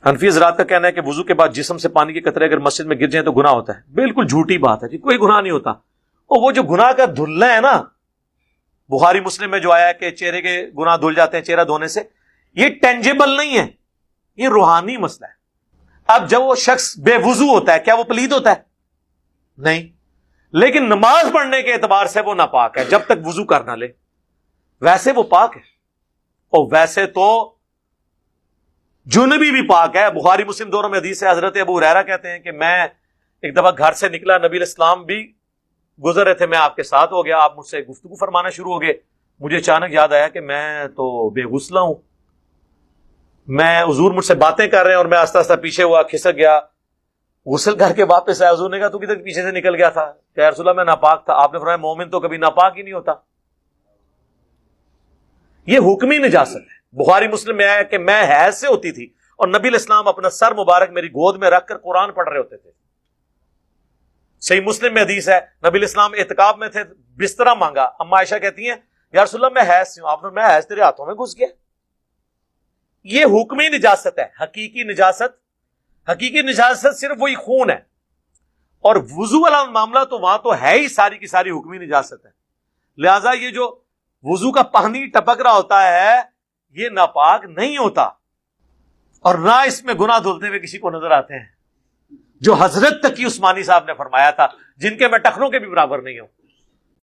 حنفی حضرات کا کہنا ہے کہ وضو کے بعد جسم سے پانی کے قطرے اگر مسجد میں گر جائیں تو گناہ ہوتا ہے. بالکل جھوٹی بات ہے جی، کوئی گناہ نہیں ہوتا. اور وہ جو گناہ کا دھلنا ہے نا، بخاری مسلم میں جو آیا ہے کہ چہرے کے گناہ دھل جاتے ہیں چہرہ دھونے سے، یہ ٹینجیبل نہیں ہے، یہ روحانی مسئلہ ہے. اب جب وہ شخص بے وضو ہوتا ہے کیا وہ پلید ہوتا ہے؟ نہیں. لیکن نماز پڑھنے کے اعتبار سے وہ ناپاک ہے جب تک وضو کر نہ لے. ویسے وہ پاک ہے، اور ویسے تو جنبی بھی پاک ہے. بخاری مسلم دونوں میں حدیث ہے، حضرت ابو ہریرہ کہتے ہیں کہ میں ایک دفعہ گھر سے نکلا، نبی علیہ السلام بھی گزر رہے تھے، میں آپ کے ساتھ ہو گیا، آپ مجھ سے گفتگو فرمانا شروع ہو گئے. مجھے اچانک یاد آیا کہ میں تو بے غسلہ ہوں، میں حضور مجھ سے باتیں کر رہے ہیں اور میں آہستہ آہستہ پیچھے ہوا، کھسک گیا، غسل کر کے واپس آیا. حضور نے کہا تو کدھر پیچھے سے نکل گیا تھا؟ کہ یا رسول اللہ میں ناپاک تھا. آپ نے فرمایا مومن تو کبھی ناپاک ہی نہیں ہوتا. یہ حکمی نجاست ہے. بخاری مسلم میں آیا کہ میں حیض سے ہوتی تھی اور نبی علیہ السلام اپنا سر مبارک میری گود میں رکھ کر قرآن پڑھ رہے ہوتے تھے. صحیح مسلم میں حدیث ہے، نبی علیہ السلام اعتکاف میں تھے، بسترا مانگا، اما عائشہ کہتی ہیں یا رسول اللہ میں حیض سے ہوں. آپ نے میں حیض تیرے ہاتھوں میں گھس گیا. یہ حکمی نجاست ہے. حقیقی نجاست صرف وہی خون ہے، اور وضو والا معاملہ تو وہاں تو ہے ہی ساری کی ساری حکمی نجاست ہے. لہذا یہ جو وضو کا پانی ٹپک رہا ہوتا ہے یہ ناپاک نہیں ہوتا، اور نہ اس میں گناہ دھلتے ہوئے کسی کو نظر آتے ہیں، جو حضرت تقی عثمانی صاحب نے فرمایا تھا، جن کے میں ٹخنوں کے بھی برابر نہیں ہوں.